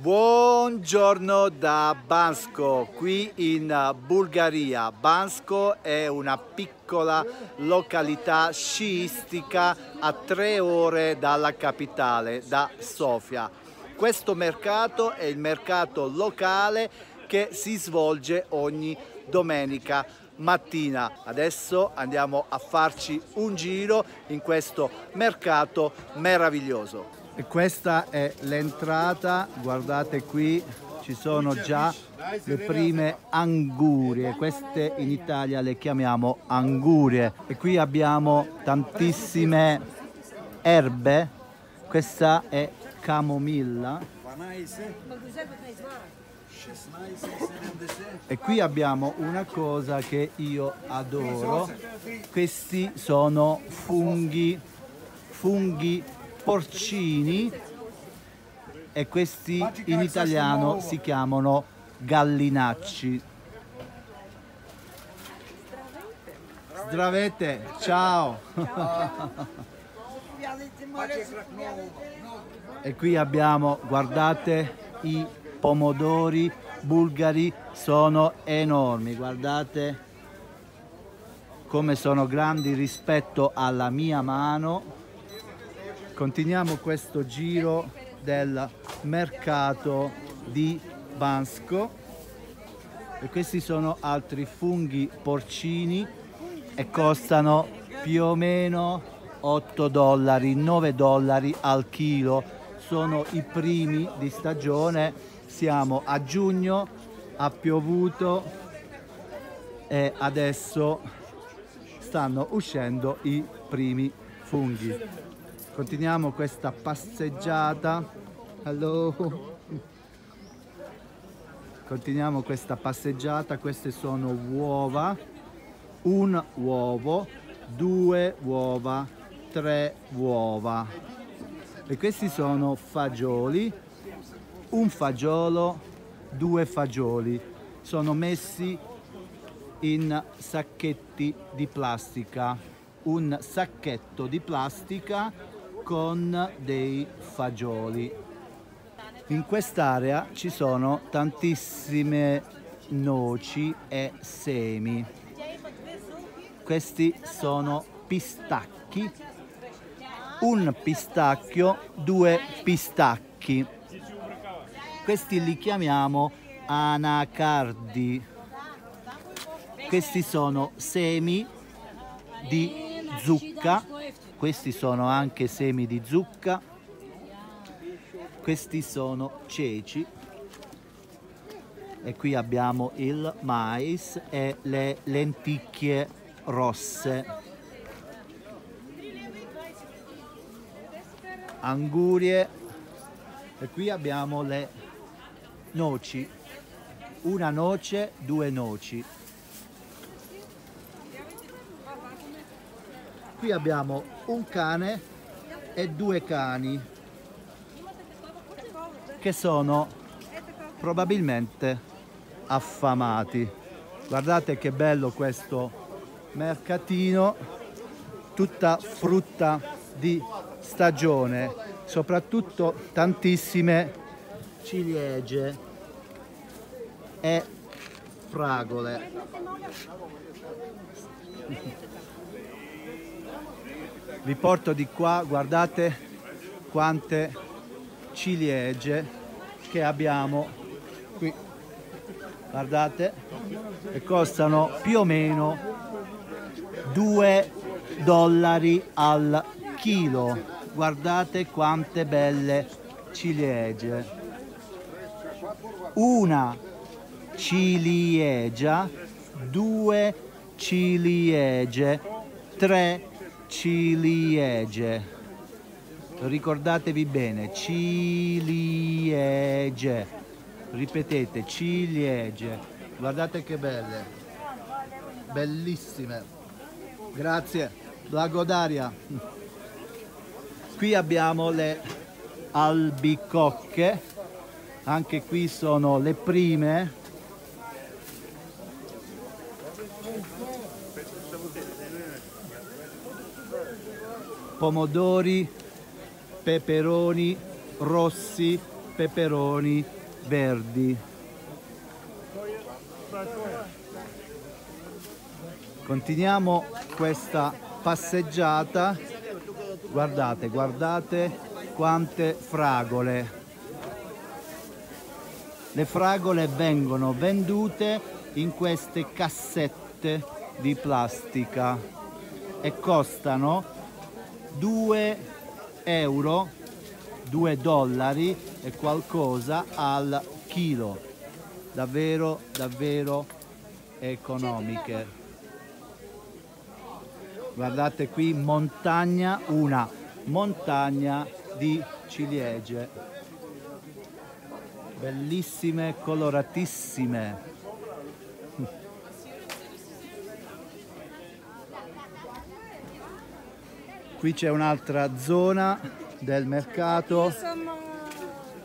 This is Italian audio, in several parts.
Buongiorno da Bansko, qui in Bulgaria. Bansko è una piccola località sciistica a 3 ore dalla capitale, da Sofia. Questo mercato è il mercato locale che si svolge ogni domenica mattina. Adesso andiamo a farci un giro in questo mercato meraviglioso. E questa è l'entrata, guardate qui ci sono già le prime angurie, queste in Italia le chiamiamo angurie. E qui abbiamo tantissime erbe, questa è camomilla. E qui abbiamo una cosa che io adoro, questi sono funghi porcini e questi in italiano si chiamano gallinacci. Zdravete, ciao! E qui abbiamo, guardate, i pomodori bulgari sono enormi, guardate come sono grandi rispetto alla mia mano. Continuiamo questo giro del mercato di Bansko e questi sono altri funghi porcini e costano più o meno 8 dollari, 9 dollari al chilo. Sono i primi di stagione, siamo a giugno, ha piovuto e adesso stanno uscendo i primi funghi. Continuiamo questa passeggiata. Hello. Continuiamo questa passeggiata. Queste sono uova. Un uovo, 2 uova, 3 uova. E questi sono fagioli. Un fagiolo, 2 fagioli. Sono messi in sacchetti di plastica. Un sacchetto di plastica con dei fagioli. In quest'area ci sono tantissime noci e semi. Questi sono pistacchi. Un pistacchio, 2 pistacchi. Questi li chiamiamo anacardi. Questi sono semi di zucca. Questi sono anche semi di zucca. Questi sono ceci. E qui abbiamo il mais e le lenticchie rosse. Angurie. E qui abbiamo le noci. Una noce, 2 noci. Qui abbiamo un cane e 2 cani che sono probabilmente affamati. Guardate che bello questo mercatino, tutta frutta di stagione, soprattutto tantissime ciliegie e fragole. Vi porto di qua, guardate quante ciliegie che abbiamo qui, guardate, e costano più o meno 2 dollari al chilo. Guardate quante belle ciliegie. Una ciliegia, 2 ciliegie, 3 ciliegie. Ricordatevi bene, ciliegie. Ripetete, ciliegie. Guardate che belle, bellissime. Grazie, Blagodaria. Qui abbiamo le albicocche, anche qui sono le prime. Pomodori, peperoni rossi peperoni verdi. Continuiamo questa passeggiata. Guardate, guardate quante fragole. Le fragole vengono vendute in queste cassette di plastica e costano 2 euro, 2 dollari e qualcosa al chilo. Davvero, davvero economiche. Guardate qui, montagna, una montagna di ciliegie. Bellissime, coloratissime. Qui c'è un'altra zona del mercato.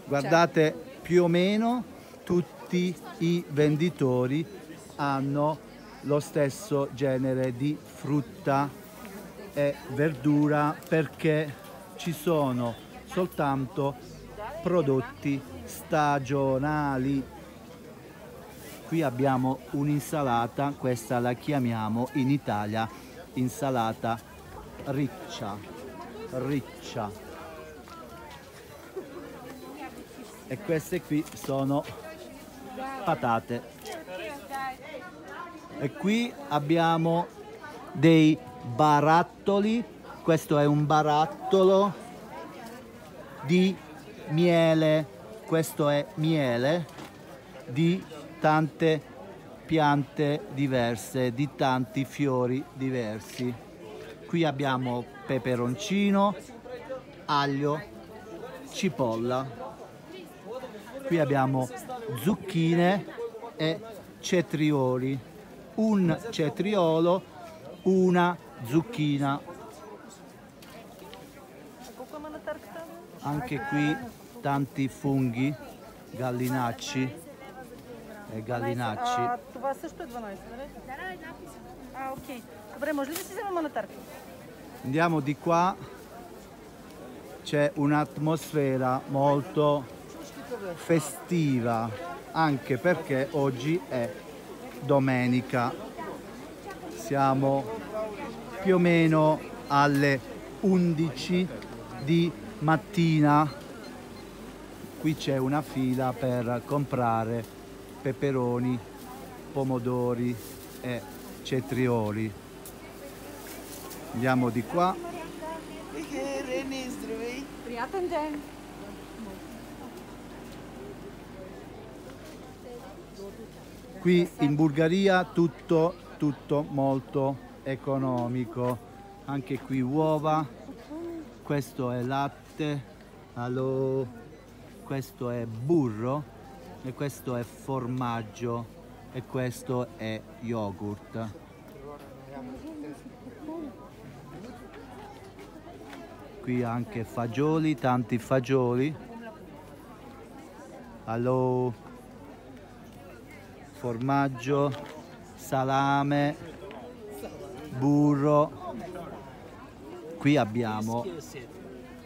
Guardate, più o meno tutti i venditori hanno lo stesso genere di frutta e verdura perché ci sono soltanto prodotti stagionali. Qui abbiamo un'insalata, questa la chiamiamo in Italia insalata riccia, riccia. E queste qui sono patate. E qui abbiamo dei barattoli, questo è un barattolo di miele, questo è miele di tante piante diverse, di tanti fiori diversi. Qui abbiamo peperoncino, aglio, cipolla. Qui abbiamo zucchine e cetrioli. Un cetriolo, una zucchina. Anche qui tanti funghi, gallinacci e gallinacci. Това също е 12, нали? Окей. Добре, може ли да си вземем манатарка? Andiamo di qua, c'è un'atmosfera molto festiva, anche perché oggi è domenica. Siamo più o meno alle 11 di mattina. Qui c'è una fila per comprare peperoni, pomodori e cetrioli. Andiamo di qua. Приятен ден! Qui in Bulgaria tutto molto economico. Anche qui uova, questo è latte, allora, questo è burro e questo è formaggio e questo è yogurt. Qui anche fagioli, tanti fagioli. Allora, formaggio, salame, burro. Qui abbiamo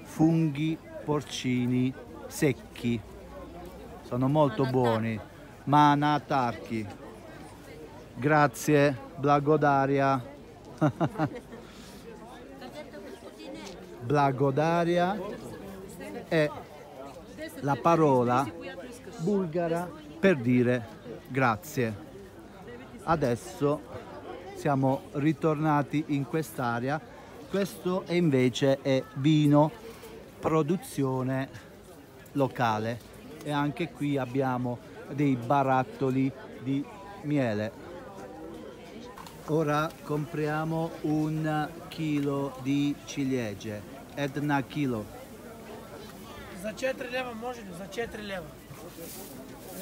funghi porcini secchi, sono molto buoni. Manatarki. Grazie, Blagodaria. Blagodaria è la parola bulgara per dire grazie. Adesso siamo ritornati in quest'area. Questo invece è vino, produzione locale, e anche qui abbiamo dei barattoli di miele. Ora compriamo 1 chilo di ciliegie. Една кило. За 4 лева може ли? За 4 лева.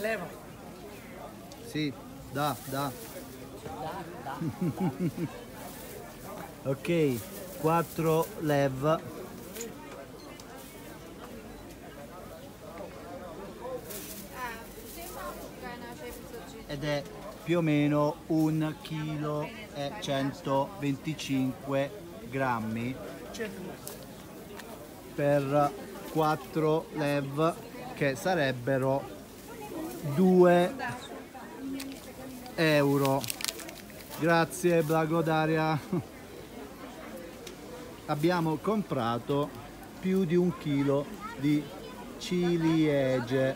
Лева. Sì, da. Ok, 4 lev. Ed è più o meno 1 chilo e 125 grammi per 4 lev, che che sarebbero 2 euro. Grazie Blagodaria. Abbiamo comprato più di 1 chilo di ciliegie.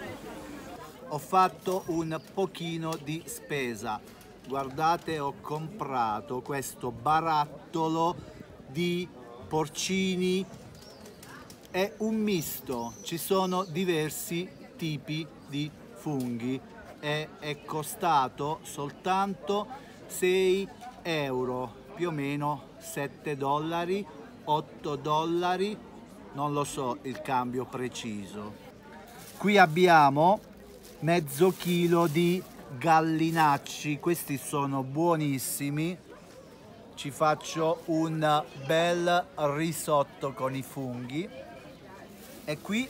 Ho fatto un pochino di spesa. Guardate, ho comprato questo barattolo di porcini. È un misto, ci sono diversi tipi di funghi e è costato soltanto 6 euro, più o meno 7 dollari, 8 dollari, non lo so il cambio preciso. Qui abbiamo mezzo chilo di gallinacci, questi sono buonissimi. Ci faccio un bel risotto con i funghi. E qui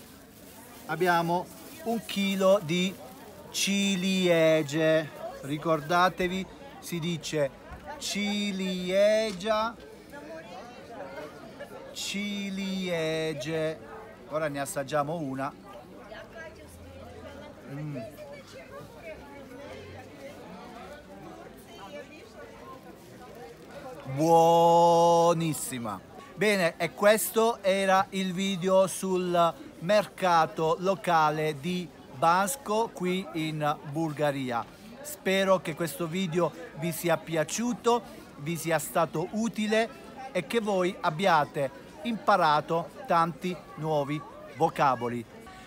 abbiamo 1 chilo di ciliegie. Ricordatevi, si dice ciliegia, ciliegie. Ora ne assaggiamo una. Buonissima. Bene, e questo era il video sul mercato locale di Bansko qui in Bulgaria. Spero che questo video vi sia piaciuto, vi sia stato utile e che voi abbiate imparato tanti nuovi vocaboli.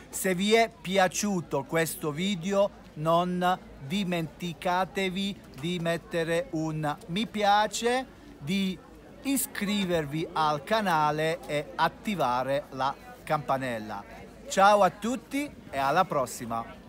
Se vi è piaciuto questo video, non dimenticatevi di mettere un mi piace, di iscrivervi al canale e attivare la campanella. Ciao a tutti e alla prossima!